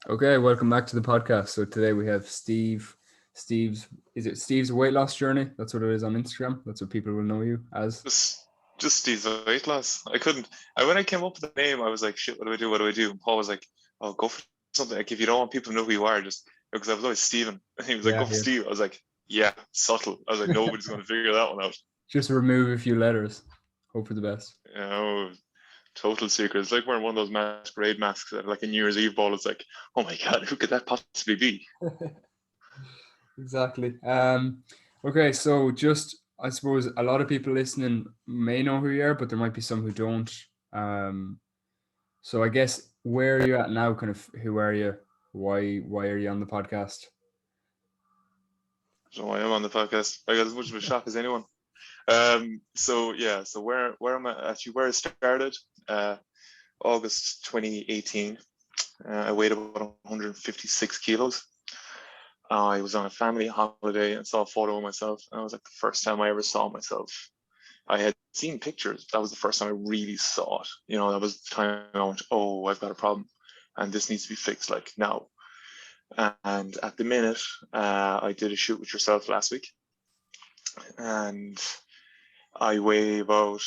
Okay, welcome back to the podcast. So today we have Steve. Is it Steve's weight loss journey? That's what it is on Instagram. That's what people will know you as. Just just these weight loss. I couldn't. When I came up with the name, I was like, shit, what do I do? What do I do? And Paul was like, oh, go for something. Like if you don't want people to know who you are, just because I was always Steven. And he was like, Yeah, go for yeah. Steve. I was like, yeah, subtle. I was like, nobody's going to figure that one out. Just remove a few letters. Hope for the best. You know, total secret. It's like wearing one of those masquerade masks at like a New Year's Eve ball. It's like, oh my God, who could that possibly be? Exactly. Okay, so just I suppose a lot of people listening may know who you are, but there might be some who don't. Um, so I guess where are you at now? Kind of who are you? Why are you on the podcast? So I am on the podcast. I got as much of a shock as anyone. So yeah, so where am I actually where I started? Uh, August 2018. I weighed about 156 kilos. I was on a family holiday and saw a photo of myself. And it was like the first time I ever saw myself. I had seen pictures. That was the first time I really saw it. That was the time I went, oh, I've got a problem and this needs to be fixed like now. And at the minute, I did a shoot with yourself last week and I weigh about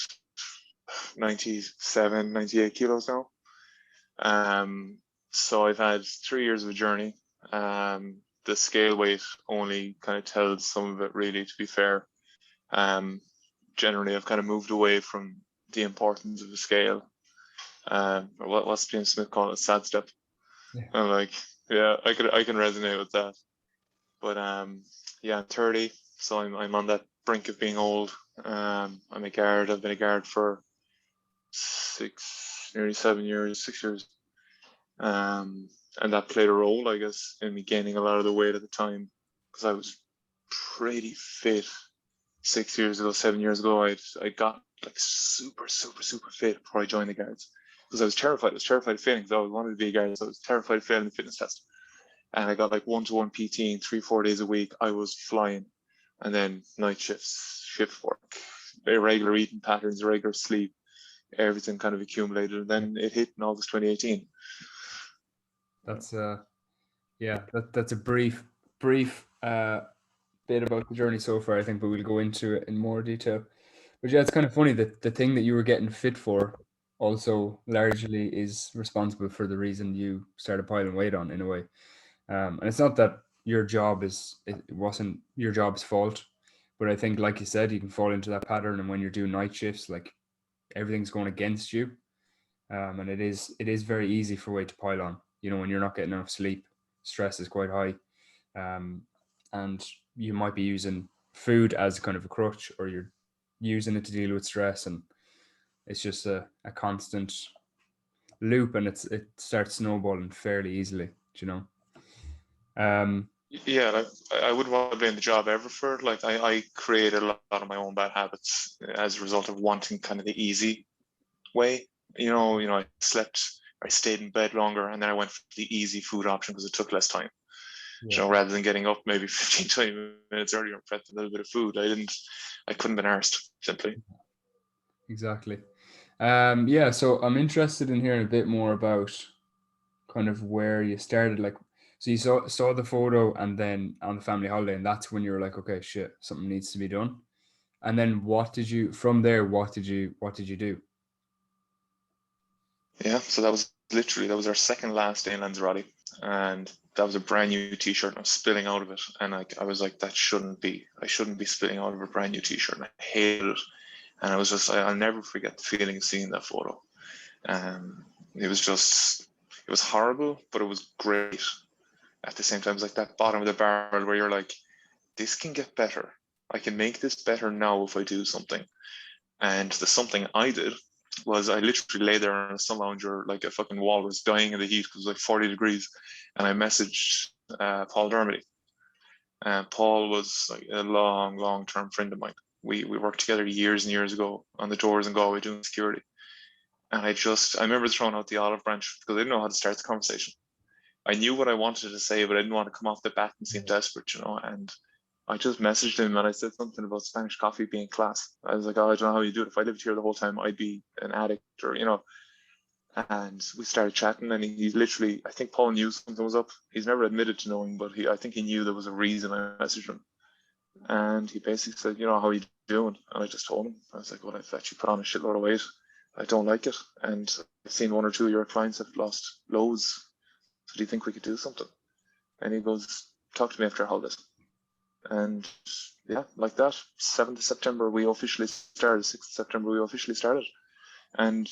97, 98 kilos now. So I've had 3 years of a journey. The scale weight only kind of tells some of it, really, to be fair. Generally, I've kind of moved away from the importance of the scale. Or what's James Smith called a sad step. Yeah. I'm like, yeah, I can resonate with that. But yeah, I'm 30, so I'm on that brink of being old. I'm a guard. I've been a guard for nearly 7 years, 6 years. And that played a role, I guess, in me gaining a lot of the weight at the time because I was pretty fit 6 years ago, 7 years ago. I got like super, super, super fit before I joined the guards because I was terrified. I was terrified of failing because I always wanted to be a guard. So I was terrified of failing the fitness test. And I got like 1-to-1 PT 3-4 days a week. I was flying. And then night shifts, shift work, irregular eating patterns, irregular sleep, everything kind of accumulated. And then it hit in August 2018. That's yeah, that's a brief bit about the journey so far, I think, but we'll go into it in more detail. But yeah, it's kind of funny that the thing that you were getting fit for also largely is responsible for the reason you started piling weight on in a way. And it's not that it wasn't your job's fault, but I think, like you said, you can fall into that pattern, and when you're doing night shifts, like everything's going against you, and it is very easy for weight to pile on. When you're not getting enough sleep, stress is quite high, um, and you might be using food as kind of a crutch, or you're using it to deal with stress, and it's just a constant loop, and it starts snowballing fairly easily. You know. Um, Yeah, like, I wouldn't want to blame the job ever for it. Like I created a lot of my own bad habits as a result of wanting kind of the easy way. I slept, I stayed in bed longer, and then I went for the easy food option because it took less time. yeah, Rather than getting up maybe 15, 20 minutes earlier and prep a little bit of food, I couldn't been arsed simply. exactly. Yeah, so I'm interested in hearing a bit more about kind of where you started. Like, so you saw the photo, and then on the family holiday, and that's when you were like, okay, shit, something needs to be done. And then what did you from there? What did you do? Yeah, so that was our second last day in Lanzarote, and that was a brand new T-shirt. And I was spilling out of it, and I was like, that shouldn't be. I shouldn't be spilling out of a brand new T-shirt, and I hated it. And I was just, I'll never forget the feeling of seeing that photo. It was just, it was horrible, but it was great at the same time. It's like that bottom of the barrel where you're like, this can get better. I can make this better now if I do something. And the something I did was I literally lay there on a sun lounger like a fucking wall was dying in the heat because it was like 40 degrees. And I messaged Paul Dermody. And Paul was like a long term friend of mine. We worked together years and years ago on the doors in Galway doing security. And I remember throwing out the olive branch because I didn't know how to start the conversation. I knew what I wanted to say, but I didn't want to come off the bat and seem desperate. And I just messaged him and I said something about Spanish coffee being class. I was like, oh, I don't know how you do it. If I lived here the whole time, I'd be an addict or. And we started chatting, and he literally, I think Paul knew something was up. He's never admitted to knowing, but I think he knew there was a reason I messaged him. And he basically said, how are you doing? And I just told him, I was like, well, I've actually put on a shitload of weight. I don't like it. And I've seen one or two of your clients have lost loads. So do you think we could do something? And he goes, talk to me after holidays. And yeah, like that, 7th of September, we officially started. 6th of September, we officially started. And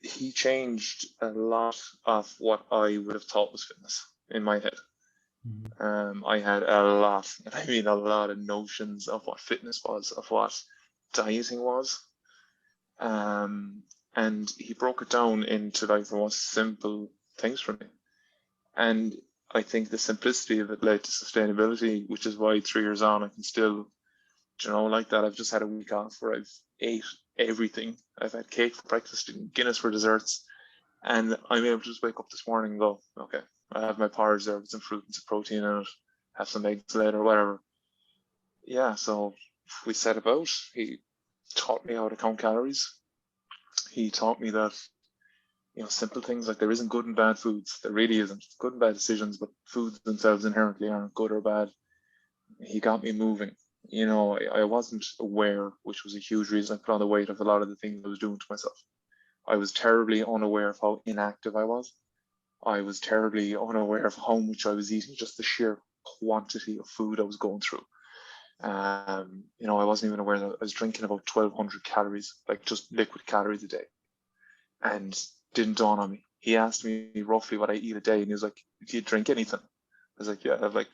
he changed a lot of what I would have thought was fitness in my head. I had a lot, and I mean a lot of notions of what fitness was, of what dieting was. And he broke it down into like the most simple things for me. And I think the simplicity of it led to sustainability, which is why 3 years on, I can still, like that. I've just had a week off where I've ate everything. I've had cake for breakfast and Guinness for desserts. And I'm able to just wake up this morning and go, okay, I have my porridge there with some fruit and some protein in it, have some eggs later, whatever. Yeah, so we set about. He taught me how to count calories. He taught me that, simple things like there isn't good and bad foods. There really isn't. Good and bad decisions, but foods themselves inherently aren't good or bad. He got me moving. I wasn't aware, which was a huge reason I put on the weight, of a lot of the things I was doing to myself. I was terribly unaware of how inactive I was. I was terribly unaware of how much I was eating, just the sheer quantity of food I was going through. I wasn't even aware that I was drinking about 1,200 calories, like just liquid calories a day. And didn't dawn on me. He asked me roughly what I eat a day, and he was like, do you drink anything? I was like, yeah, I have like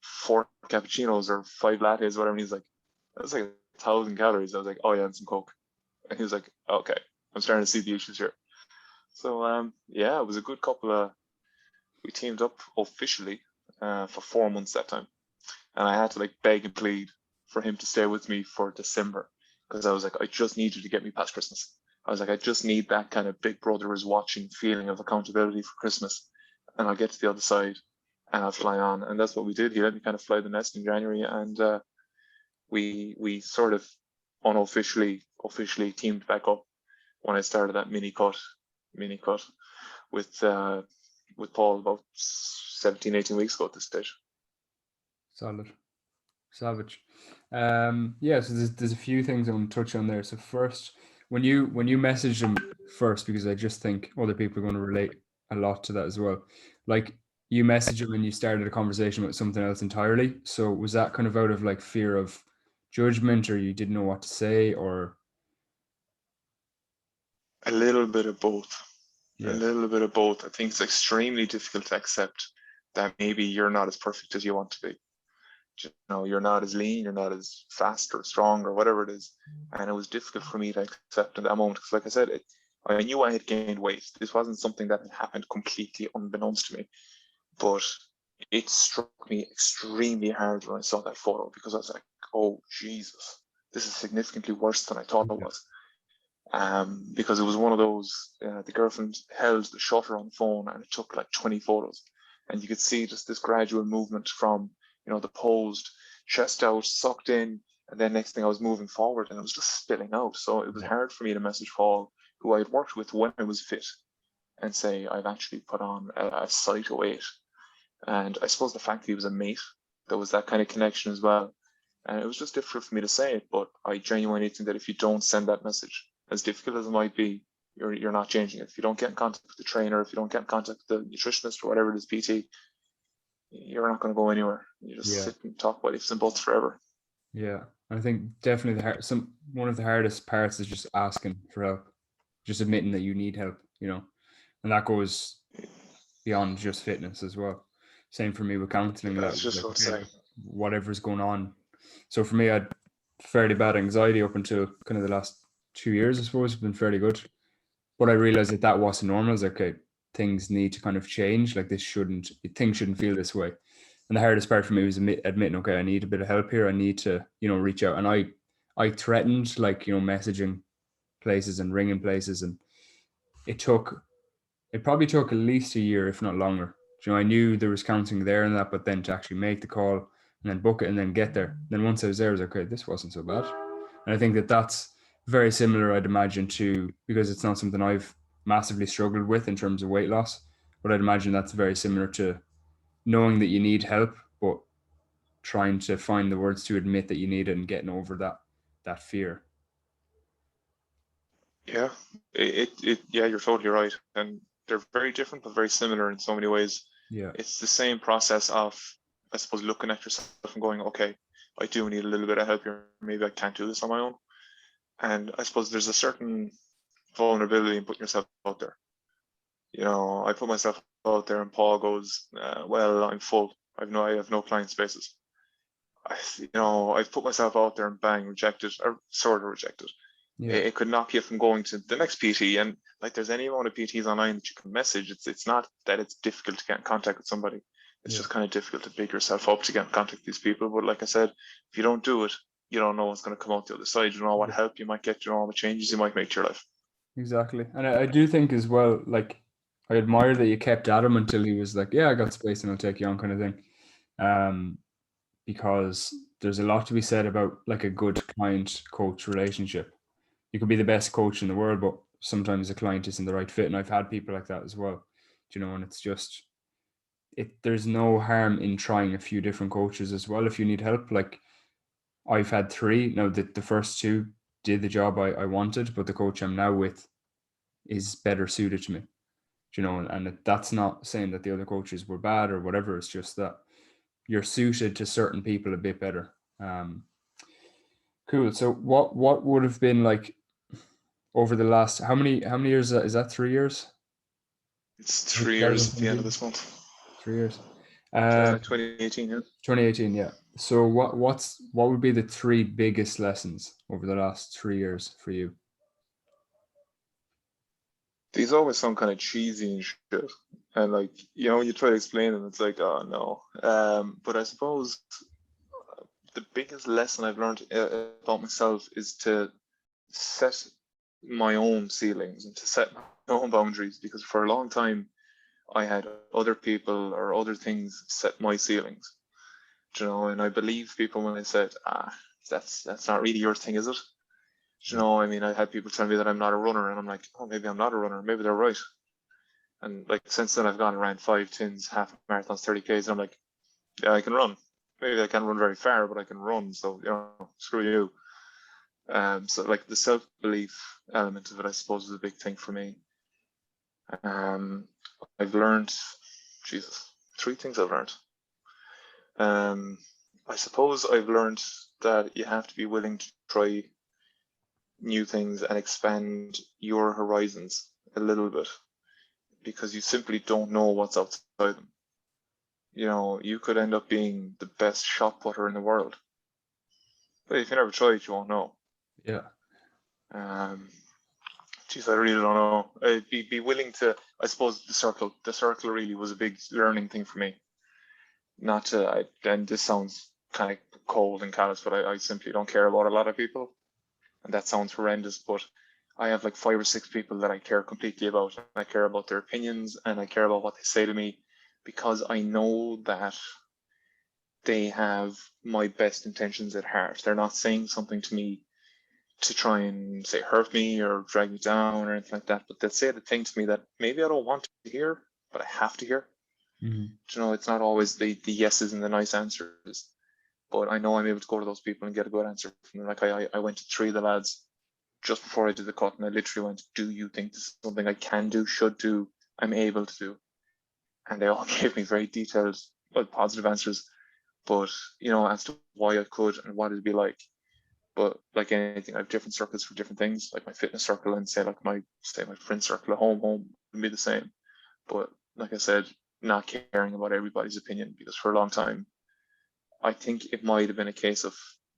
4 cappuccinos or 5 lattes, whatever. And he's like, that's like 1,000 calories. I was like, oh yeah, and some Coke. And he was like, okay, I'm starting to see the issues here. So yeah, it was a good couple of. We teamed up officially for 4 months that time, and I had to like beg and plead for him to stay with me for December, because I was like, I just need you to get me past Christmas. I was like, I just need that kind of big brother is watching feeling of accountability for Christmas, and I'll get to the other side and I'll fly on. And that's what we did. He let me kind of fly the nest in January, and we sort of officially teamed back up when I started that mini cut with Paul about 17, 18 weeks ago at this stage. Solid. Savage. Yeah, so there's a few things I want to touch on there. So first, when you messaged him first, because I just think other people are going to relate a lot to that as well. Like, you messaged him and you started a conversation about something else entirely. So was that kind of out of like fear of judgment, or you didn't know what to say, or? A little bit of both. Yeah. A little bit of both. I think it's extremely difficult to accept that maybe you're not as perfect as you want to be. You're not as lean, you're not as fast or strong or whatever it is. And it was difficult for me to accept in that moment, because like I said, I knew I had gained weight. This wasn't something that had happened completely unbeknownst to me, but it struck me extremely hard when I saw that photo, because I was like, oh Jesus, this is significantly worse than I thought it was. Because it was one of those, the girlfriend held the shutter on the phone and it took like 20 photos, and you could see just this gradual movement from, the posed, chest out, sucked in, and then next thing I was moving forward and it was just spilling out. So it was hard for me to message Paul, who I had worked with when I was fit, and say I've actually put on a sight of weight. And I suppose the fact that he was a mate, there was that kind of connection as well. And it was just difficult for me to say it, but I genuinely think that if you don't send that message, as difficult as it might be, you're not changing it. If you don't get in contact with the trainer, if you don't get in contact with the nutritionist or whatever it is, PT, you're not going to go anywhere. You just sit and talk about ifs and buts forever. Yeah, I think definitely one of the hardest parts is just asking for help, just admitting that you need help, and that goes beyond just fitness as well. Same for me with counseling. Yeah, That that's was just like, what to okay, say. whatever's going on. So for me, I had fairly bad anxiety up until kind of the last 2 years, I suppose. It's been fairly good, but I realized that wasn't normal. I was like, okay, things need to kind of change. Like things shouldn't feel this way. And the hardest part for me was admitting, okay, I need a bit of help here. I need to, reach out. And I threatened, like, messaging places and ringing places, and it probably took at least a year, if not longer. I knew there was counseling there and that, but then to actually make the call and then book it and then get there. Then once I was there, I was like, okay, this wasn't so bad. And I think that that's very similar, I'd imagine, to, because it's not something I've massively struggled with in terms of weight loss. But I'd imagine that's very similar to knowing that you need help, but trying to find the words to admit that you need it and getting over that fear. Yeah, yeah, you're totally right. And they're very different, but very similar in so many ways. Yeah. It's the same process of, I suppose, looking at yourself and going, okay, I do need a little bit of help here. Maybe I can't do this on my own. And I suppose there's a certain vulnerability in putting yourself out there. I put myself out there, and Paul goes, "Well, I'm full. I have no client spaces." I've put myself out there and bang, rejected, or sort of rejected. Yeah. It could knock you from going to the next PT. And like, there's any amount of PTs online that you can message. It's not that it's difficult to get in contact with somebody. It's Yeah. just kind of difficult to pick yourself up to get in contact with these people. But like I said, if you don't do it, you don't know what's going to come out the other side. You don't know what Yeah. help you might get. You don't know what changes you might make to your life. Exactly. And I do think as well, like, I admire that you kept at him until he was like, yeah, I got space and I'll take you on, kind of thing. Um, because there's a lot to be said about like a good client coach relationship. You could be the best coach in the world, but sometimes the client isn't the right fit. And I've had people like that as well, and it's just, there's no harm in trying a few different coaches as well if you need help. Like, I've had three. Now, the first two did the job I wanted, but the coach I'm now with is better suited to me. And that's not saying that the other coaches were bad or whatever. It's just that you're suited to certain people a bit better. Cool. So what would have been like over the last, how many years is that? 3 years? It's Since 3 years at the end of 2017? this month. 3 years. So it's Um, like 2018, yeah. 2018. Yeah. So what would be the three biggest lessons over the last 3 years for you? These always sound kind of cheesy and shit. And like, when you try to explain them, it's like, oh no. But I suppose the biggest lesson I've learned about myself is to set my own ceilings and to set my own boundaries, because for a long time I had other people or other things set my ceilings. And I believed people when they said, that's not really your thing, is it? Yeah. I mean, I had people tell me that I'm not a runner, and I'm like, oh, maybe I'm not a runner, maybe they're right. And like, since then I've gone around 5, 10s, half marathons, 30Ks, and I'm like, yeah, I can run. Maybe I can't run very far, but I can run, so screw you. So like, the self-belief element of it, I suppose, is a big thing for me. um I've learned, Jesus, three things I've learned. I suppose I've learned that you have to be willing to try new things and expand your horizons a little bit, because you simply don't know what's outside them. You could end up being the best shot putter in the world, but if you never try it, you won't know. Yeah. Um, Geez, I really don't know. I'd be willing to. I suppose the circle really was a big learning thing for me. Not to, and this sounds kind of cold and callous, but I simply don't care about a lot of people, and that sounds horrendous, but I have like 5 or 6 people that I care completely about. I care about their opinions and I care about what they say to me, because I know that they have my best intentions at heart. They're not saying something to me to try and say hurt me or drag me down or anything like that, but they'll say the thing to me that maybe I don't want to hear, but I have to hear. Mm-hmm. It's not always the yeses and the nice answers, but I know I'm able to go to those people and get a good answer from them. Like, I went to three of the lads just before I did the cut, and I literally went, do you think this is something I can do, should do, I'm able to do? And they all gave me very detailed, well, positive answers, but as to why I could and what it'd be like. But like anything, I have different circles for different things. Like my fitness circle and say my friend circle at home would be the same. But like I said, not caring about everybody's opinion, because for a long time I think it might have been a case of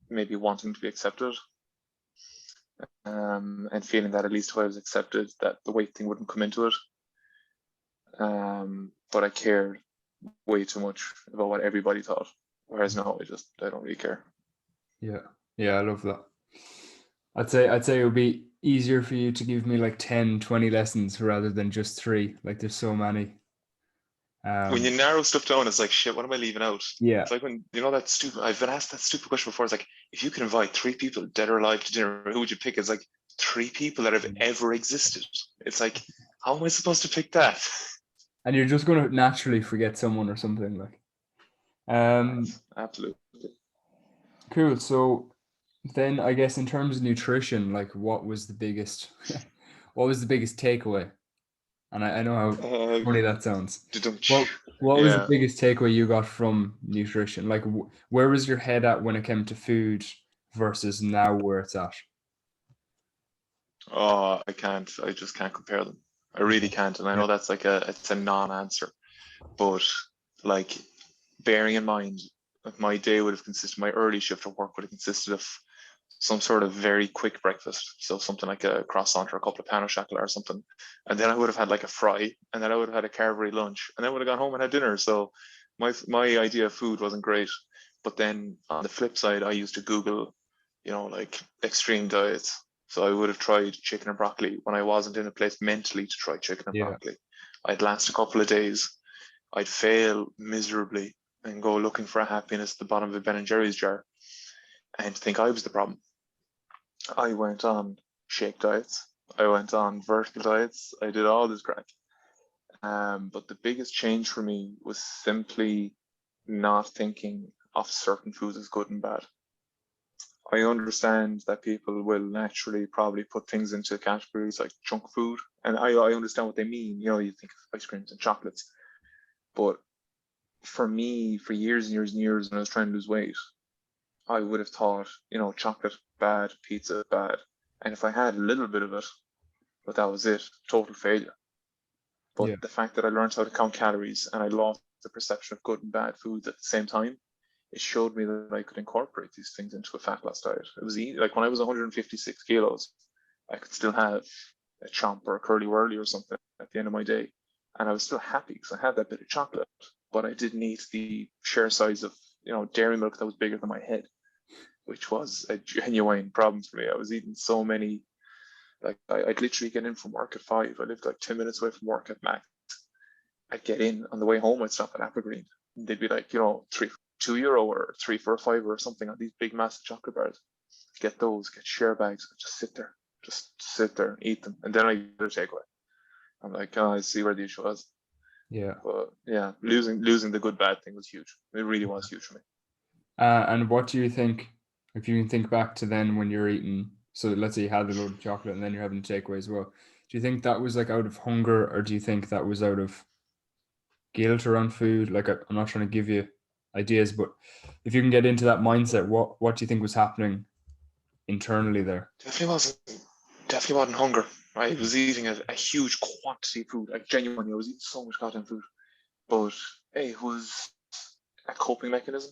maybe wanting to be accepted, and feeling that at least if I was accepted, that the weight thing wouldn't come into it. But I cared way too much about what everybody thought. Whereas now I don't really care. Yeah. Yeah, I love that. I'd say it would be easier for you to give me like 10, 20 lessons rather than just three. Like, there's so many. When you Um, narrow stuff down, it's like, shit, what am I leaving out? yeah. It's like when, that stupid, I've been asked that stupid question before. It's like, if you could invite three people, dead or alive, to dinner, who would you pick? It's like, three people that have Mm. ever existed. It's like, how am I supposed to pick that? And you're just going to naturally forget someone or something like. Absolutely. Cool. So then I guess in terms of nutrition, like what was the biggest what was the biggest takeaway? And I know how funny that sounds. What was the Yeah. biggest takeaway you got from nutrition? Like where was your head at when it came to food versus now where it's at? Oh, I can't. I just can't compare them. I really can't. And I Yeah. know that's like it's a non-answer, but like bearing in mind that my day would have consisted, my early shift of work would have consisted of some sort of very quick breakfast. So something like a croissant or a couple of pain au chocolat or something. And then I would have had like a fry, and then I would have had a carvery lunch, and then I would have gone home and had dinner. So my idea of food wasn't great. But then on the flip side, I used to Google, like extreme diets. So I would have tried chicken and broccoli when I wasn't in a place mentally to try chicken and Yeah. broccoli. I'd last a couple of days. I'd fail miserably and go looking for happiness at the bottom of a Ben and Jerry's jar and think I was the problem. I went on shake diets. I went on vertical diets. I did all this crack. But the biggest change for me was simply not thinking of certain foods as good and bad. I understand that people will naturally probably put things into categories like junk food, and I understand what they mean. You think of ice creams and chocolates, but for me, for years and years and years, when I was trying to lose weight, I would have thought, chocolate bad, pizza bad, and if I had a little bit of it, but that was it, total failure. Yeah. But the fact that I learned how to count calories and I lost the perception of good and bad foods at the same time, it showed me that I could incorporate these things into a fat loss diet. It was easy. Like when I was 156 kilos, I could still have a chomp or a curly whirly or something at the end of my day. And I was still happy because I had that bit of chocolate, but I didn't eat the share size of, dairy milk that was bigger than my head, which was a genuine problem for me. I was eating so many, like I'd literally get in from work at 5. I lived like 10 minutes away from work at max. I'd get in on the way home. I'd stop at Applegreen. And they'd be like, €2 or 3 for a fiver or something on these big massive chocolate bars. Get those, get share bags, and just sit there and eat them. And then I get a takeaway. I'm like, oh, I see where the issue was. Yeah. But yeah, losing the good bad thing was huge. It really was huge for me. And what do you think, if you can think back to then when you're eating, so let's say you had a load of chocolate and then you're having a takeaway as well. Do you think that was like out of hunger or do you think that was out of guilt around food? Like I'm not trying to give you ideas, but if you can get into that mindset, what do you think was happening internally there? Definitely wasn't hunger. I was eating a huge quantity of food. Like genuinely, I was eating so much goddamn food. But it was a coping mechanism.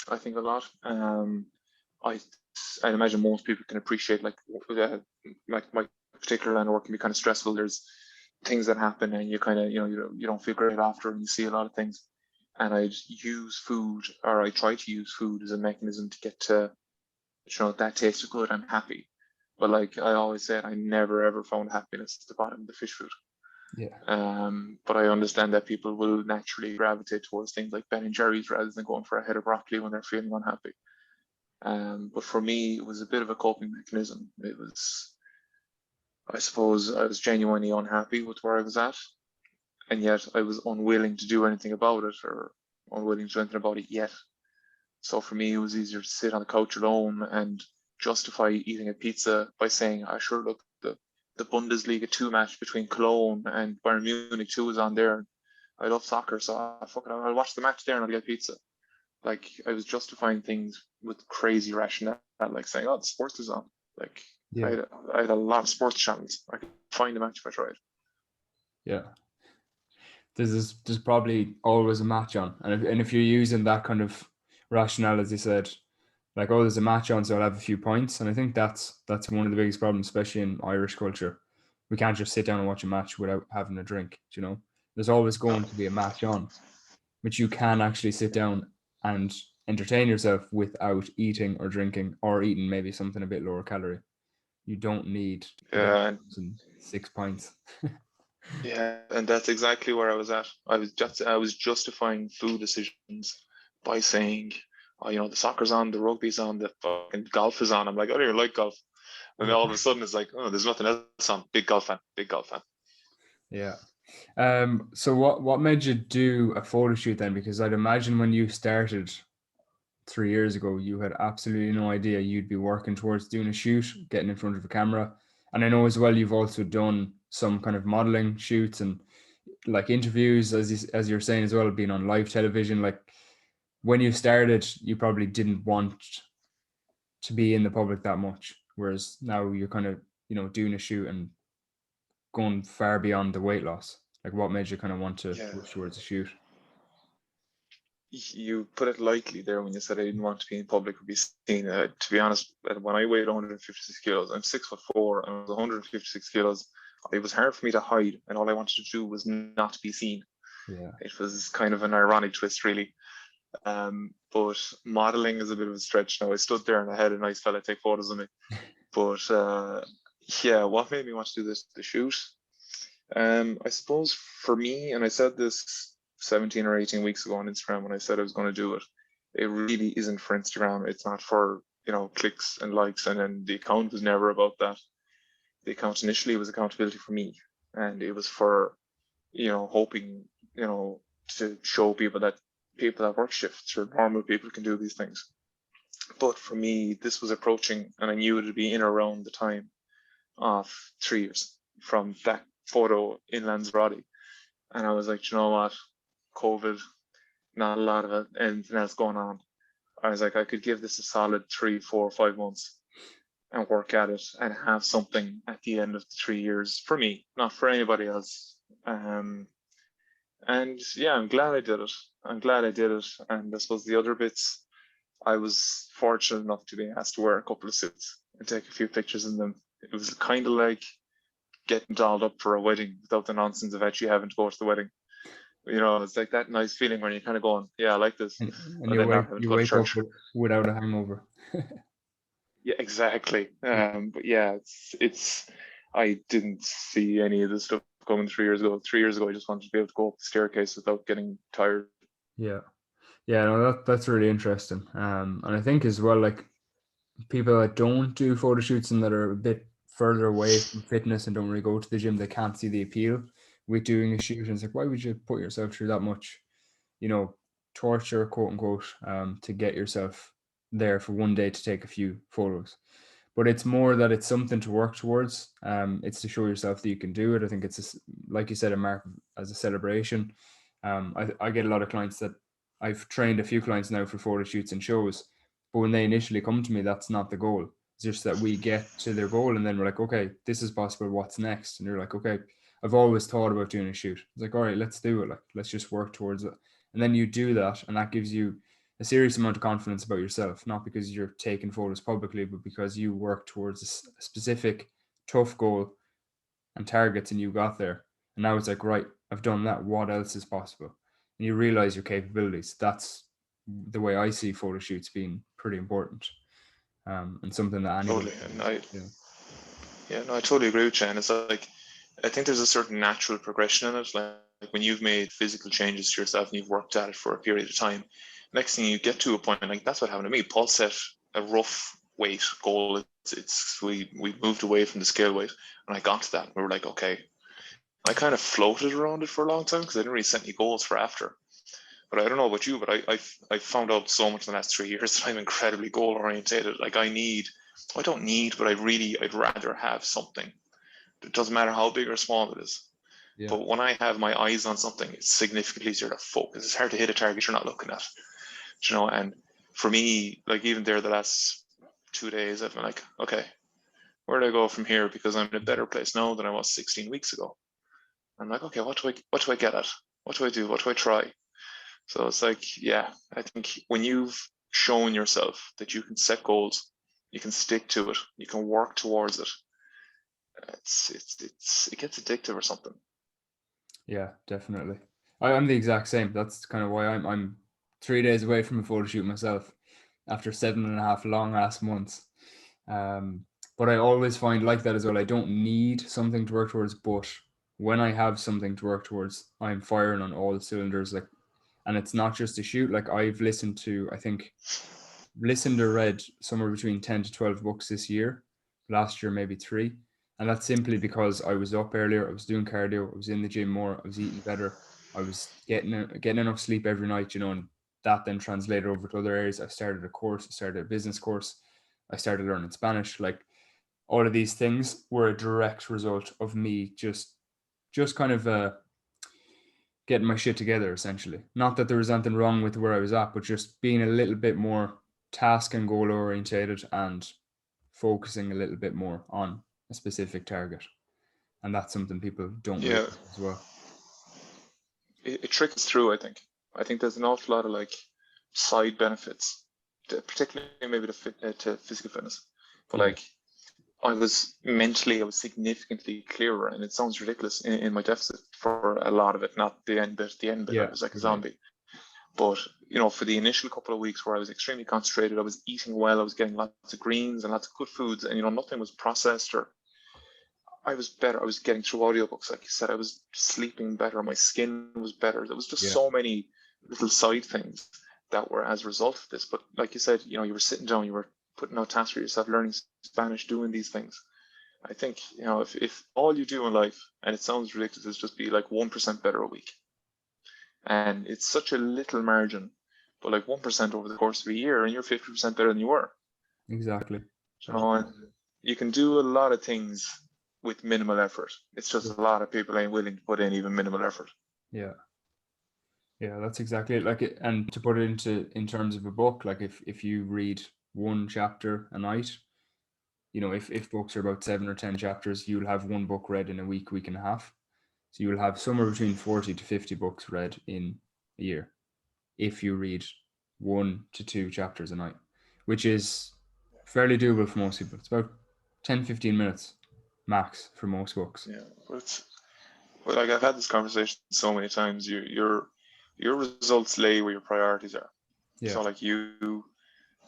I think a lot. I I imagine most people can appreciate like my particular line of work can be kind of stressful. There's things that happen and you kind of you don't feel great after, and you see a lot of things. And I'd use food, or I try to use food as a mechanism to get to that tastes good. I'm happy. But like I always said, I never ever found happiness at the bottom of the fish food. Yeah. But I understand that people will naturally gravitate towards things like Ben and Jerry's rather than going for a head of broccoli when they're feeling unhappy. But for me, it was a bit of a coping mechanism. It was, I suppose, I was genuinely unhappy with where I was at, and yet I was unwilling to do anything about it, or unwilling to do anything about it yet. So for me, it was easier to sit on the couch alone and justify eating a pizza by saying, "I sure look the Bundesliga 2 match between Cologne and Bayern Munich 2 is on there. I love soccer, so I'll watch the match there and I'll get pizza." Like I was justifying things with crazy rationale, like saying, "Oh, the sports is on." Like I Yeah. had, I had a lot of sports channels. I could find a match if I tried. Yeah. There's probably always a match on. And if you're using that kind of rationale, as you said, like, oh, there's a match on, so I'll have a few points. And I think that's one of the biggest problems, especially in Irish culture. We can't just sit down and watch a match without having a drink, you know? There's always No. going to be a match on, but you can actually sit down and entertain yourself without eating or drinking or eating maybe something a bit lower calorie. You don't need the Yeah, and Doritos and 6 pints. yeah, and that's exactly where I was at. I was justifying food decisions by saying, "Oh, the soccer's on, the rugby's on, the fucking golf is on." I'm like, "I don't even like golf," and then Yeah. all of a sudden it's like, "Oh, there's nothing else on." Big golf fan, big golf fan. Yeah. So what made you do a photo shoot then? Because I'd imagine when you started 3 years ago, you had absolutely no idea you'd be working towards doing a shoot, getting in front of a camera. And I know as well you've also done some kind of modeling shoots and like interviews, as you're saying as well, being on live television. Like when you started, you probably didn't want to be in the public that much, whereas now you're kind of doing a shoot and going far beyond the weight loss. Like what made you kind of want to Yeah, rush towards a shoot? you put it lightly there when you said I didn't want to be in public or be seen. To be honest, when I weighed 156 kilos, I'm 6'4" and I was 156 kilos. It was hard for me to hide, and all I wanted to do was not be seen. Yeah. It was kind of an ironic twist, really. But modeling is a bit of a stretch now. I stood there and I had a nice fella take photos of me. But yeah, what made me want to do this, the shoot? I suppose for me, and I said this 17 or 18 weeks ago on Instagram when I said I was going to do it, it really isn't for Instagram. It's not for, clicks and likes. And then the account was never about that. The account initially was accountability for me. And it was for, hoping, to show people that work shifts or normal people can do these things. But for me, this was approaching, and I knew it would be in around the time of 3 years from that photo in Lanzarote. And I was like, you know what? COVID, not a lot of it, anything else going on. I was like, I could give this a solid 3, 4, 5 months and work at it and have something at the end of the 3 years for me, not for anybody else. Um, and yeah, I'm glad I did it. I'm glad I did it. And I suppose the other bits, I was fortunate enough to be asked to wear a couple of suits and take a few pictures in them. It was kind of like getting dolled up for a wedding without the nonsense of actually having to go to the wedding. It's like that nice feeling when you're kind of going, yeah, I like this, And and you then not wake having to you go to wake up church. without a hangover. Yeah, exactly. But yeah, it's I didn't see any of this stuff coming 3 years ago. 3 years ago, I just wanted to be able to go up the staircase without getting tired. Yeah. Yeah, no, that's really interesting. And I think as well, like people that don't do photo shoots and that are a bit further away from fitness and don't really go to the gym, they can't see the appeal with doing a shoot. And it's like, why would you put yourself through that much, you know, torture, quote unquote, to get yourself there for one day to take a few photos? But it's more that it's something to work towards. It's to show yourself that you can do it. I think it's like you said, a mark as a celebration. I get a lot of clients that I've trained a few clients now for photo shoots and shows, but when they initially come to me, that's not the goal. It's just that we get to their goal and then we're like, okay, this is possible. What's next? And you're like, okay, I've always thought about doing a shoot. It's like, all right, let's do it. Like, let's just work towards it. And then you do that, and that gives you a serious amount of confidence about yourself, not because you're taking photos publicly, but because you work towards a specific tough goal and targets and you got there. And now it's like, right, I've done that. What else is possible? And you realize your capabilities. That's the way I see photo shoots being pretty important, and something that anybody Totally, can and do. Yeah. yeah, no, I totally agree with you. And it's like I think there's a certain natural progression in it. Like when you've made physical changes to yourself and you've worked at it for a period of time, next thing you get to a point, like that's what happened to me. Paul set a rough weight goal. We moved away from the scale weight, and I got to that. And we were like, okay. I kind of floated around it for a long time because I didn't really set any goals for after. But I don't know about you, but I found out so much in the last 3 years that I'm incredibly goal orientated. Like I don't need, but I'd rather have something. It doesn't matter how big or small it is. Yeah. But when I have my eyes on something, it's significantly easier to focus. It's hard to hit a target you're not looking at, And for me, like even there, the last 2 days, I've been like, okay, where do I go from here? Because I'm in a better place now than I was 16 weeks ago. I'm like, okay, what do I get at? What do I do? What do I try? So it's like, yeah, I think when you've shown yourself that you can set goals, you can stick to it, you can work towards it, it gets addictive or something. Yeah, definitely. I'm the exact same. That's kind of why I'm 3 days away from a photo shoot myself after 7.5 long ass months. Um, but I always find like that as well. I don't need something to work towards, but when I have something to work towards, I'm firing on all cylinders. Like, and it's not just a shoot. Like I've listened to, I think, listened or read somewhere between 10 to 12 books this year. Last year, maybe three. And that's simply because I was up earlier, I was doing cardio, I was in the gym more, I was eating better, I was getting enough sleep every night, and that then translated over to other areas. I started a course, I started a business course, I started learning Spanish. Like, all of these things were a direct result of me just kind of getting my shit together, essentially. Not that there was anything wrong with where I was at, but just being a little bit more task and goal orientated and focusing a little bit more on a specific target. And that's something people don't Yeah, realize as well. it trickles through. I think there's an awful lot of like side benefits, particularly maybe to physical fitness. But Yeah, like I was significantly clearer, and it sounds ridiculous in my deficit for a lot of it, not the end bit. The end bit, I yeah, was like a yeah, zombie. But for the initial couple of weeks where I was extremely concentrated, I was eating well, I was getting lots of greens and lots of good foods, and nothing was processed, or I was better. I was getting through audiobooks, like you said. I was sleeping better. My skin was better. There was just yeah, so many little side things that were as a result of this. But like you said, you were sitting down, you were putting out tasks for yourself, learning Spanish, doing these things. I think, if all you do in life, and it sounds ridiculous, is just be like 1% better a week. And it's such a little margin, but like 1% over the course of a year, and you're 50% better than you were. exactly. And you can do a lot of things with minimal effort. It's just a lot of people ain't willing to put in even minimal effort. Yeah. Yeah, that's exactly it. Like, and to put it in terms of a book, like if you read one chapter a night, if books are about 7 or 10 chapters, you'll have one book read in a week and a half. So you'll have somewhere between 40 to 50 books read in a year if you read 1 to 2 chapters a night, which is fairly doable for most people. It's about 10-15 minutes max for most books. Yeah, but like I've had this conversation so many times. Your results lay where your priorities are. Yeah. So like you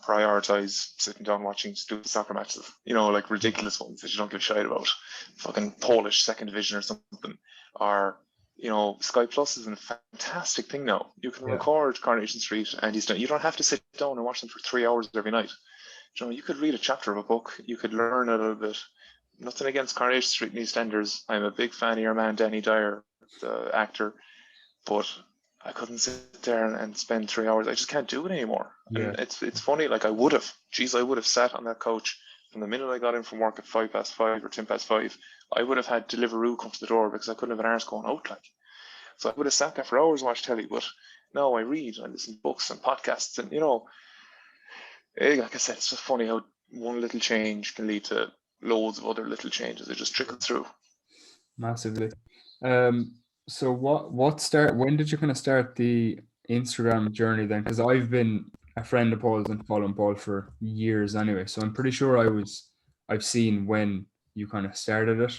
prioritize sitting down watching stupid soccer matches, like ridiculous ones that you don't give a shit about, fucking Polish second division or something, or Sky Plus is a fantastic thing now. You can Yeah. record Coronation Street, and you don't have to sit down and watch them for 3 hours every night. You could read a chapter of a book, you could learn a little bit. Nothing against Coronation Street and EastEnders. I'm a big fan of your man Danny Dyer, the actor, but I couldn't sit there and spend 3 hours. I just can't do it anymore. Yeah. And it's funny. Like I would have sat on that couch from the minute I got in from work at 5 past 5 or 10 past 5. I would have had Deliveroo come to the door because I couldn't have an arse going out. Like, so I would have sat there for hours and watched telly. But no, I read, I listen to books and podcasts, and like I said, it's just funny how one little change can lead to loads of other little changes. It just trickles through. Massively. Um, so when did you kind of start the Instagram journey then? Because I've been a friend of Paul's and following Paul for years anyway. So I'm pretty sure I've seen when you kind of started it.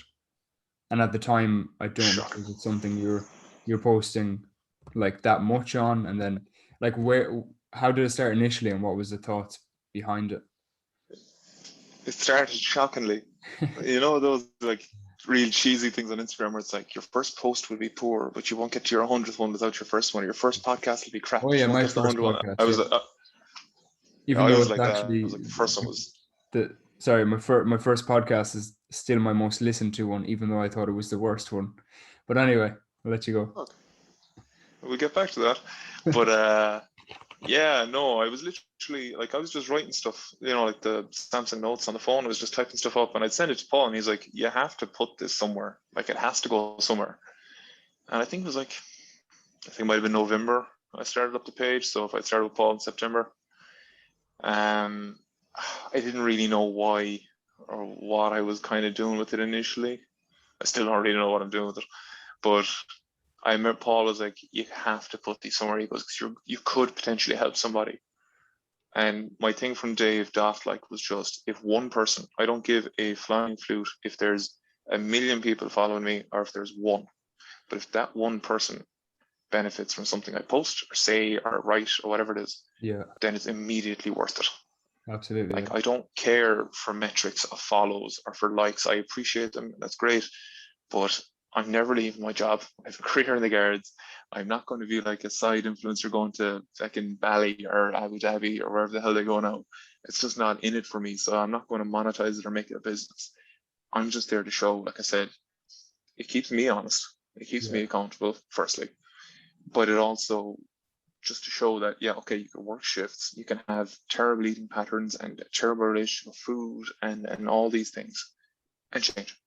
And at the time, I don't know, Shocking. was it something you're posting like that much on? And then like how did it start initially and what was the thoughts behind it? It started shockingly. Those like real cheesy things on Instagram where it's like your first post will be poor, but you won't get to your 100th one without your first one. Your first podcast will be crap, Oh but yeah, you won't my get to the first 100th one. podcast, yeah. Even I though was it's like that. I was actually like the first one was. my first podcast is still my most listened to one, even though I thought it was the worst one. But anyway, I'll let you go. Okay, we'll get back to that. But yeah, no, I was literally like I was just writing stuff, like the Samsung Notes on the phone. I was just typing stuff up, and I'd send it to Paul, and he's like, "You have to put this somewhere. Like it has to go somewhere." And I think it was like, I think it might have been November. I started up the page. So if I started with Paul in September, um, I didn't really know why or what I was kind of doing with it initially. I still don't really know what I'm doing with it, but I remember Paul was like, "You have to put these somewhere." He goes, "Because you could potentially help somebody." And my thing from Dave Daft like was just, if one person, I don't give a flying flute if there's a million people following me or if there's one, but if that one person benefits from something I post or say or write or whatever it is, Yeah, then it's immediately worth it. absolutely. Yeah. Like I don't care for metrics of follows or for likes. I appreciate them. That's great. But I'm never leaving my job. I have a career in the guards. I'm not going to be like a side influencer going to fucking Bali or Abu Dhabi or wherever the hell they go now. It's just not in it for me. So I'm not going to monetize it or make it a business. I'm just there to show, like I said, it keeps me honest. It keeps Yeah. me accountable, firstly. But it also just to show that, yeah, okay, you can work shifts, you can have terrible eating patterns and a terrible relationship with food and all these things and change.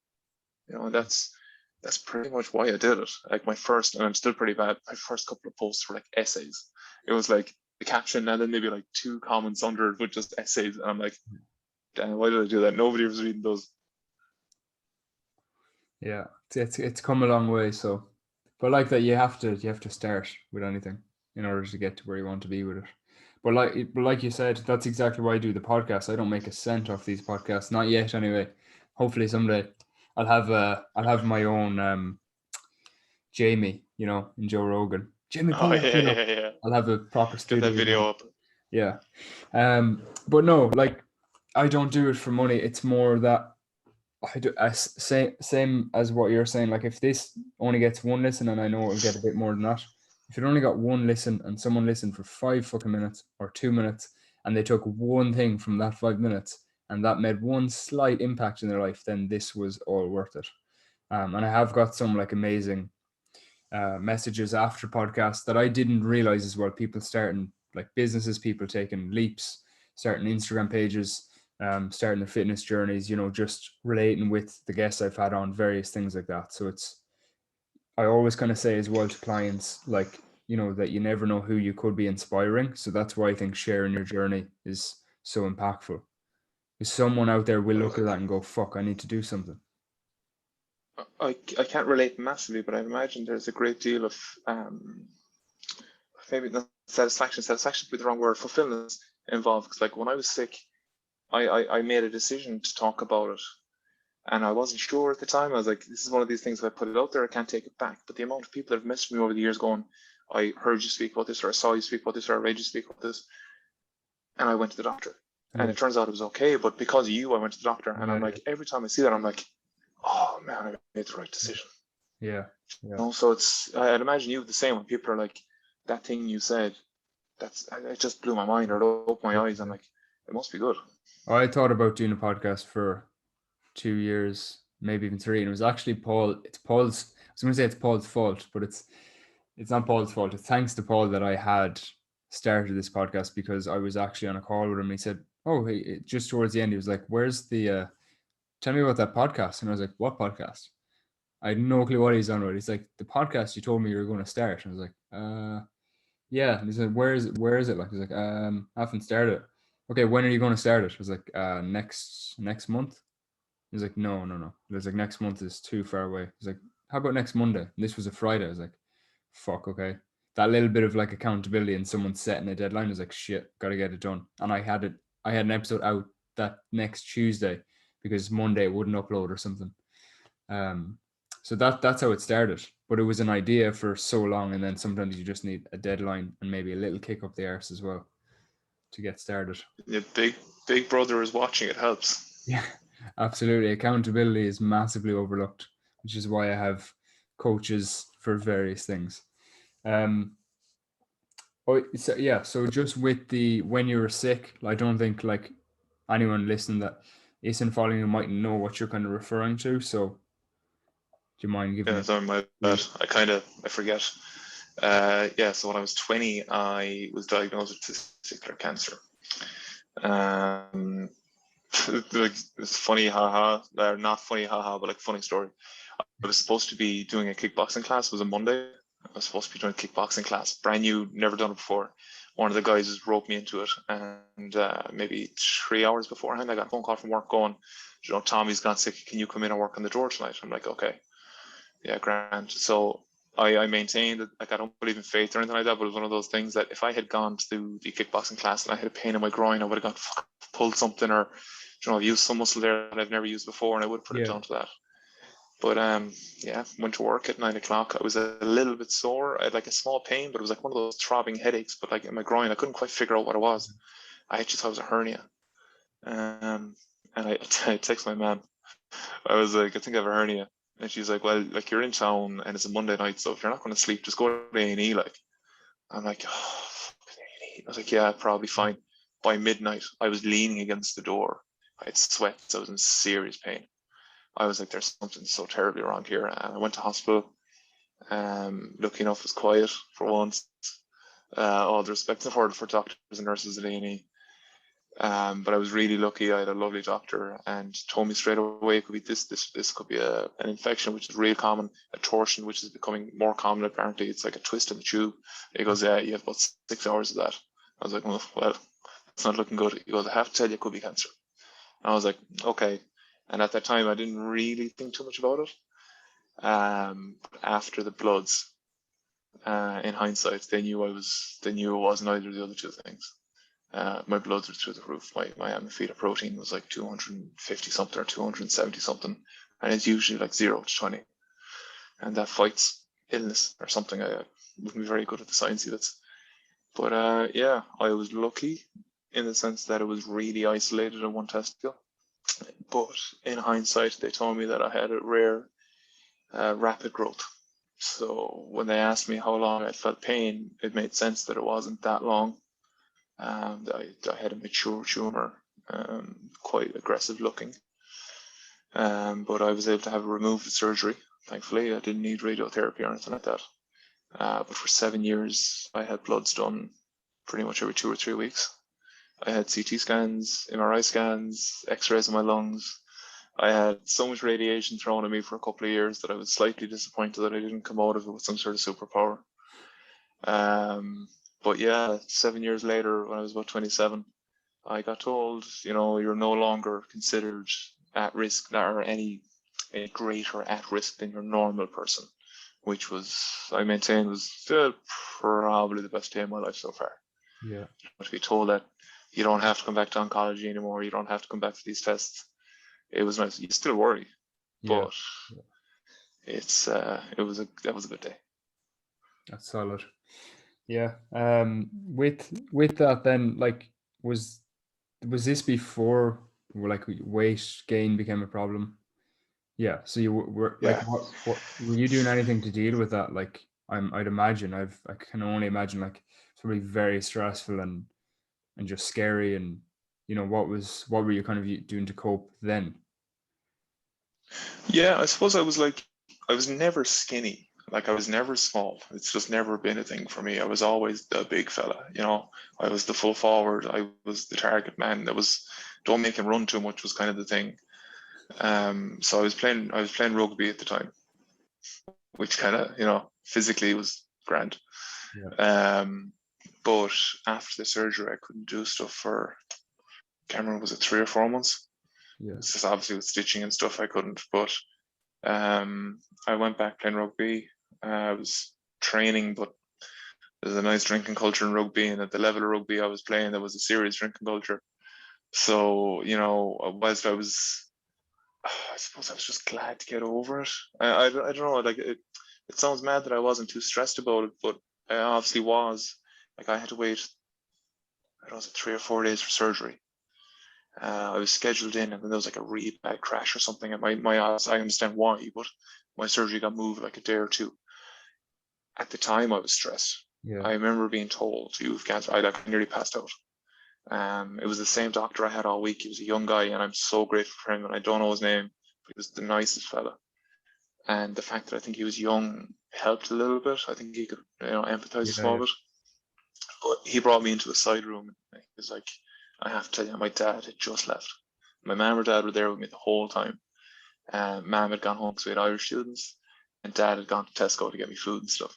That's pretty much why I did it. Like my first, and I'm still pretty bad, my first couple of posts were like essays. It was like the caption and then maybe like 2 comments under it with just essays. And I'm like, damn, why did I do that? Nobody was reading those. Yeah, it's come a long way. So, but like that, you have to start with anything in order to get to where you want to be with it. But like you said, that's exactly why I do the podcast. I don't make a cent off these podcasts, not yet, anyway. Hopefully someday I'll have my own Jamie, in Joe Rogan. Jamie, Oh, pull that yeah, shit up. yeah, yeah. I'll have a proper Get that studio going. video up. Yeah. But no, like I don't do it for money. It's more that I do same as what you're saying. Like if this only gets one listen, and I know it'll get a bit more than that. If it only got one listen and someone listened for 5 fucking minutes or 2 minutes, and they took one thing from that 5 minutes, and that made one slight impact in their life, then this was all worth it. And I have got some like amazing messages after podcasts that I didn't realize as well. People starting like businesses, people taking leaps, starting Instagram pages, starting their fitness journeys, just relating with the guests I've had on, various things like that. So I always kind of say as well to clients, like, that you never know who you could be inspiring. So that's why I think sharing your journey is so impactful. Because someone out there will look at that and go, fuck, I need to do something. I can't relate massively, but I imagine there's a great deal of maybe not satisfaction would be the wrong word, fulfillment involved. Because like when I was sick, I made a decision to talk about it. And I wasn't sure at the time. I was like, this is one of these things, if I put it out there, I can't take it back. But the amount of people that have messaged me over the years going, I heard you speak about this, or I saw you speak about this, or I read you speak about this. And I went to the doctor. And Yeah. it turns out it was okay. But because of you, I went to the doctor. And Yeah. I'm like, every time I see that, I'm like, oh man, I made the right decision. Yeah. Yeah. So I'd imagine you the same when people are like, that thing you said, it just blew my mind or it opened my eyes. I'm Yeah. like, it must be good. I thought about doing a podcast for 2 years, maybe even three, and it was actually Paul. It's Paul's. I was going to say it's Paul's fault, but it's not Paul's fault. It's thanks to Paul that I had started this podcast because I was actually on a call with him. And he said, "Oh, hey," just towards the end, he was like, "Where's the? Tell me about that podcast." And I was like, "What podcast?" I had no clue what he's on with. He's like, "The podcast you told me you were going to start." And I was like, yeah." And he said, "Where is it?" Like, he's like, I haven't started it." "Okay, when are you going to start it?" I was like, next month." He's like, "No, no, no." He was like, "Next month is too far away." He's like, "How about next Monday?" And this was a Friday. I was like, "Fuck, okay." That little bit of like accountability and someone setting a deadline was like, shit, gotta get it done. And I had an episode out that next Tuesday because Monday it wouldn't upload or something. Um, so that's how it started. But it was an idea for so long, and then sometimes you just need a deadline and maybe a little kick up the arse as well to get started. Yeah, big brother is watching. It helps. Yeah, absolutely. Accountability is massively overlooked, which is why I have coaches for various things. Um, so yeah, so just with the when you were sick, I don't think like anyone listening that isn't following you might know what you're kind of referring to. So do you mind giving Yeah, a sorry, my bad. brief? I forget. Yeah, so when I was 20, I was diagnosed with testicular cancer. Um, like it's funny, haha. Or not funny, haha, but like funny story. I was supposed to be doing a kickboxing class. It was a Monday. I was supposed to be doing a kickboxing class, brand new, never done it before. One of the guys just roped me into it, and maybe 3 hours beforehand, I got a phone call from work going, Tommy's gone sick. Can you come in and work on the door tonight? I'm like, okay, yeah, grand. So I maintained that like I don't believe in faith or anything like that, but it was one of those things that if I had gone to the kickboxing class and I had a pain in my groin, I would have gone pulled something or I've used some muscle there that I've never used before, and I would put it Yeah, down to that. But yeah, went to work at 9 o'clock. I was a little bit sore. I had like a small pain, but it was like one of those throbbing headaches. But like in my groin, I couldn't quite figure out what it was. I actually thought it was a hernia. And I text my mom. I was like, I think I have a hernia. And she's like, well, like you're in town and it's a Monday night, so if you're not going to sleep, just go to A&E. Like, I'm like, oh, A&E. I was like, yeah, probably fine. By midnight, I was leaning against the door. I had sweats. I was in serious pain. I was like, there's something so terribly wrong here. And I went to hospital. Lucky enough, it was quiet for once. All the respect for doctors and nurses at A&E. But I was really lucky. I had a lovely doctor and told me straight away it could be this could be an infection, which is real common, a torsion, which is becoming more common apparently. It's like a twist in the tube. He goes, yeah, you have about 6 hours of that. I was like, well, it's not looking good. He goes, I have to tell you, it could be cancer. And I was like, okay. And at that time, I didn't really think too much about it. After the bloods, in hindsight, they knew it wasn't either of the other two things. My bloods were through the roof. My amyloid protein was like 250 something or 270 something, and it's usually like 0 to 20, and that fights illness or something. I wouldn't be very good at the sciencey bits, but yeah, I was lucky in the sense that it was really isolated in one testicle. But in hindsight, they told me that I had a rare rapid growth. So when they asked me how long I felt pain, it made sense that it wasn't that long. I had a mature tumor, quite aggressive looking. But I was able to have it removed with surgery. Thankfully, I didn't need radiotherapy or anything like that. But for 7 years, I had bloods done pretty much every 2 or 3 weeks. I had CT scans, MRI scans, X-rays of my lungs. I had so much radiation thrown at me for a couple of years that I was slightly disappointed that I didn't come out of it with some sort of superpower. But yeah, 7 years later, when I was about 27, I got told, you're no longer considered at risk or any greater at risk than your normal person, which I maintain was still probably the best day of my life so far. Yeah. To be told that you don't have to come back to oncology anymore, you don't have to come back for these tests. It was nice. You still worry, but that was a good day. That's solid. Yeah. With that then, like, was this before like weight gain became a problem? Yeah. So you were like, Yeah. what were you doing anything to deal with that? Like, I'd imagine I can only imagine, like, it's probably very stressful and just scary. And what were you kind of doing to cope then? Yeah, I suppose I was never skinny. Like I was never small. It's just never been a thing for me. I was always the big fella, I was the full forward. I was the target man. Don't make him run too much was kind of the thing. So I was playing rugby at the time, which kind of, physically was grand. Yeah. But after the surgery, I couldn't do stuff for, I can't remember, was it 3 or 4 months? Yeah. It's just obviously with stitching and stuff, I couldn't. But I went back playing rugby. I was training, but there's a nice drinking culture in rugby, and at the level of rugby I was playing, there was a serious drinking culture. So, whilst I suppose I was just glad to get over it. I don't know, like it sounds mad that I wasn't too stressed about it, but I obviously was. Like I had to wait, I don't know, 3 or 4 days for surgery. I was scheduled in, and then there was like a really bad crash or something. And my odds, I understand why, but my surgery got moved like a day or two. At the time, I was stressed. Yeah. I remember being told you have cancer. I like nearly passed out. It was the same doctor I had all week. He was a young guy, and I'm so grateful for him. And I don't know his name, but he was the nicest fella. And the fact that I think he was young helped a little bit. I think he could, empathize a small bit. But he brought me into a side room, and he was like, I have to tell you, my dad had just left. My mum or dad were there with me the whole time. Mum had gone home because we had Irish students, and dad had gone to Tesco to get me food and stuff.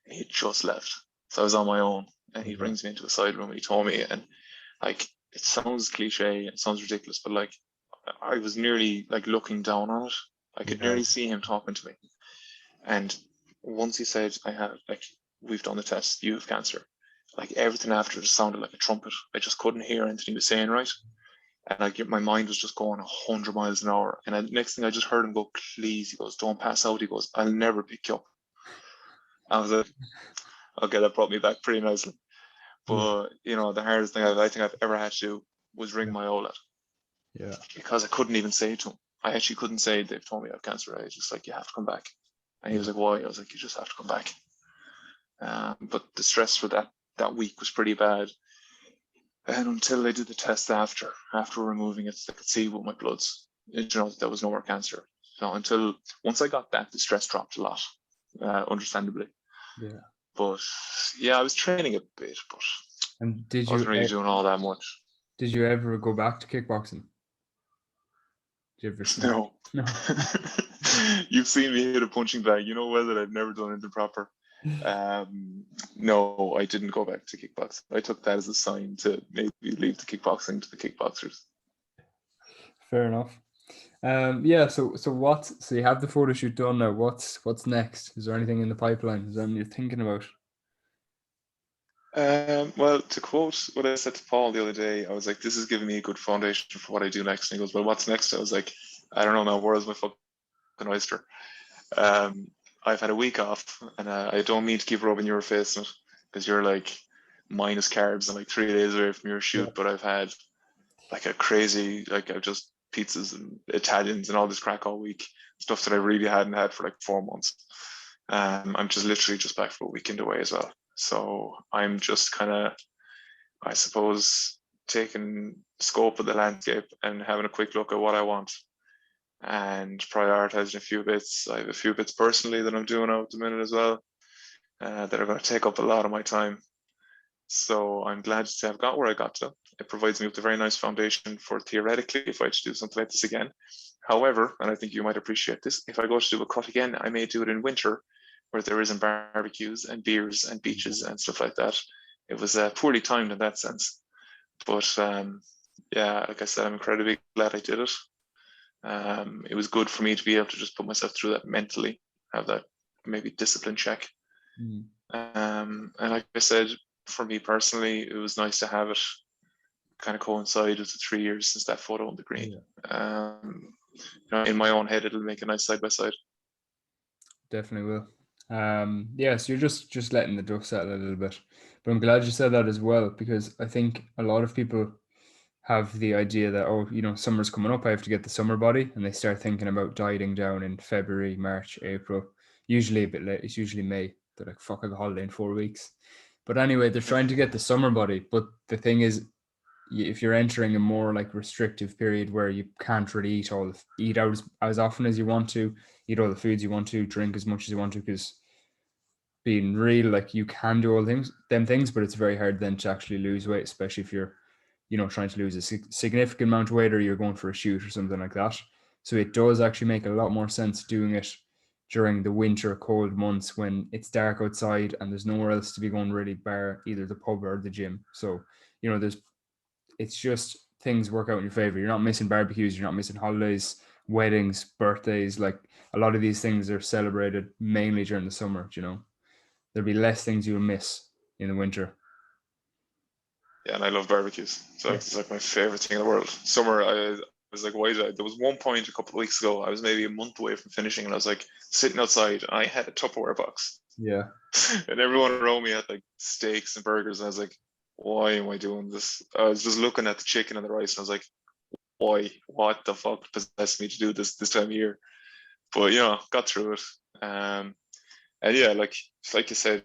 And he had just left. So I was on my own, and he brings me into a side room, and he told me, and like, it sounds cliche, it sounds ridiculous, but like, I was nearly like looking down on it. I could nearly see him talking to me. And once he said, we've done the test, you have cancer. Like everything after just sounded like a trumpet. I just couldn't hear anything he was saying right. And my mind was just going 100 miles an hour. And next thing I just heard him go, please, he goes, don't pass out. He goes, I'll never pick you up. I was like, okay, that brought me back pretty nicely. But, the hardest thing I think I've ever had to do was ring my OLED. Yeah. Because I couldn't even say it to him. I actually couldn't say they've told me I have cancer. I was just like, you have to come back. And he was like, why? I was like, you just have to come back. But the stress for that week was pretty bad. And until they did the test after removing it, they could see with my bloods, there was no more cancer. until once I got that, the stress dropped a lot, understandably. Yeah. But yeah, I was training a bit, but And I wasn't really doing all that much. did you ever go back to kickboxing? Did you ever start? No. No. You've seen me hit a punching bag. You know well that I've never done anything proper. No, I didn't go back to kickboxing. I took that as a sign to maybe leave the kickboxing to the kickboxers. Fair enough. Yeah. So you have the photo shoot done now. What's next? Is there anything in the pipeline? Is there anything you're thinking about? Well, to quote what I said to Paul the other day, I was like, "This is giving me a good foundation for what I do next." And he goes, "Well, what's next?" I was like, "I don't know now. Where's my fucking oyster?" I've had a week off, and I don't mean to keep rubbing your face in it because you're like minus carbs and like 3 days away from your shoot. Yeah. But I've had like a crazy, like I've just pizzas and Italians and all this crack all week, stuff that I really hadn't had for like 4 months. I'm just literally just back for a weekend away as well. So I'm just kind of, I suppose, taking scope of the landscape and having a quick look at what I want and prioritizing a few bits. I have a few bits personally that I'm doing out at the minute as well that are going to take up a lot of my time. So I'm glad to have got where I got to. It provides me with a very nice foundation for theoretically if I had to do something like this again. However, and I think you might appreciate this, if I go to do a cut again, I may do it in winter where there isn't barbecues and beers and beaches and stuff like that. It was poorly timed in that sense. But yeah, like I said, I'm incredibly glad I did it. It was good for me to be able to just put myself through that mentally, have that maybe discipline check. Mm. And like I said, for me personally, it was nice to have it kind of coincide with the 3 years since that photo on the green. Yeah. In my own head, it'll make a nice side by side. Definitely will. Yeah, so you're just letting the dust settle a little bit. But I'm glad you said that as well, because I think a lot of people have the idea that, oh, summer's coming up, I have to get the summer body, and they start thinking about dieting down in February, March, April. Usually a bit late. It's usually May. They're like, fuck, I have a holiday in 4 weeks. But anyway, they're trying to get the summer body. But the thing is, if you're entering a more like restrictive period where you can't really eat out as often as you want to, eat all the foods you want to, drink as much as you want to, because being real, like you can do all things, but it's very hard then to actually lose weight, especially if you're, trying to lose a significant amount of weight or you're going for a shoot or something like that. So it does actually make a lot more sense doing it during the winter cold months when it's dark outside and there's nowhere else to be going really bar either the pub or the gym. So, it's just things work out in your favor. You're not missing barbecues, you're not missing holidays, weddings, birthdays. Like a lot of these things are celebrated mainly during the summer, there'll be less things you'll miss in the winter. Yeah, and I love barbecues. So Yeah. it's like my favorite thing in the world. Summer, I was like, why did I? There was one point a couple of weeks ago, I was maybe a month away from finishing, and I was like sitting outside, and I had a Tupperware box, Yeah. and everyone around me had like steaks and burgers, and I was like, why am I doing this? I was just looking at the chicken and the rice, and I was like, why? What the fuck possessed me to do this time of year? But got through it. And yeah, like you said,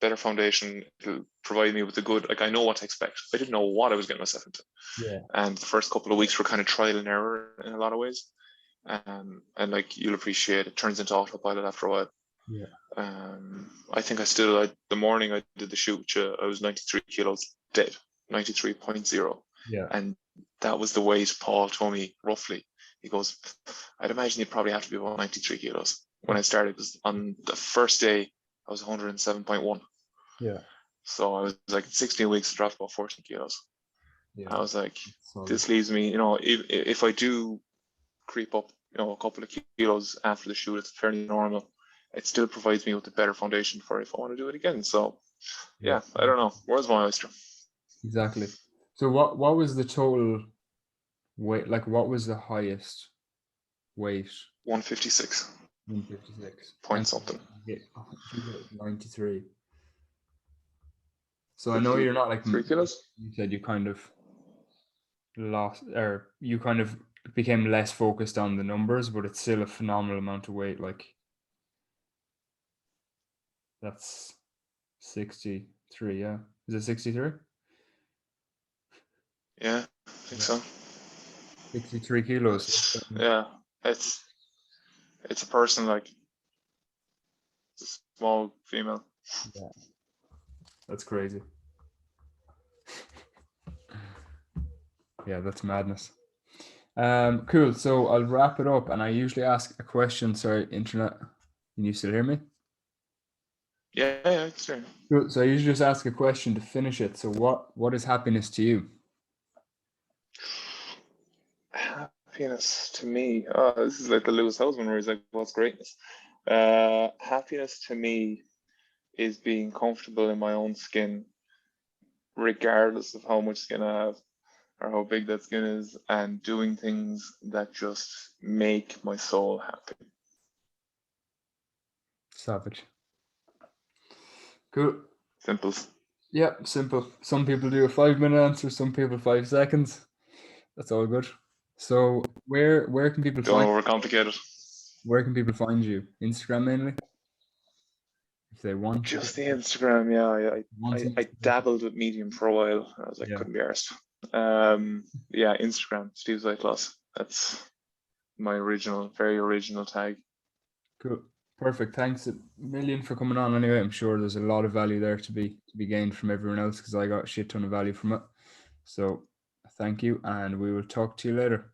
better foundation. It'll provide me with a good, like I know what to expect. I didn't know what I was getting myself into. Yeah. And the first couple of weeks were kind of trial and error in a lot of ways. And like you'll appreciate, it turns into autopilot after a while. Yeah. I think the morning I did the shoot, I was 93 kilos dead, 93.0. Yeah. And that was the weight Paul told me roughly. He goes, I'd imagine you'd probably have to be about 93 kilos. When I started, because on the first day, I was 107.1. Yeah. So I was like 16 weeks, dropped about 14 kilos. Yeah. I was like, Solid. this leaves me, if I do creep up, a couple of kilos after the shoot, it's fairly normal. It still provides me with a better foundation for if I want to do it again. So yeah, I don't know. Where's my oyster? Exactly. So what was the total weight? Like what was the highest weight? 156 156. point And something. you hit 93. So I know you're not like 53 kilos. you said you kind of lost or you kind of became less focused on the numbers, but it's still a phenomenal amount of weight. Like that's 63, yeah. Is it 63? Yeah, I think Yeah. so. 63 kilos. But yeah, it's It's a person, like, it's a small female. Yeah, that's crazy. Yeah, that's madness. Cool. So I'll wrap it up, and I usually ask a question. Sorry, internet. Can you still hear me? Yeah, it's true. Cool. So I usually just ask a question to finish it. So what is happiness to you? Happiness to me. This is like the Lewis Houseman where he's like, "What's greatness?" Happiness to me is being comfortable in my own skin, regardless of how much skin I have or how big that skin is, and doing things that just make my soul happy. Savage. Cool. Simple. Yeah, simple. Some people do a 5 minute answer, some people 5 seconds. That's all good. So where can people Don't find overcomplicate it. where can people find you? Instagram mainly? If they want to. Just the Instagram, yeah. Want to I dabbled with Medium for a while. I was like, Yeah. couldn't be arsed. Yeah, Instagram, Steve Zyclass. That's my very original tag. Cool. Perfect. Thanks a million for coming on anyway. I'm sure there's a lot of value there to be gained from everyone else because I got a shit ton of value from it. So thank you, and we will talk to you later.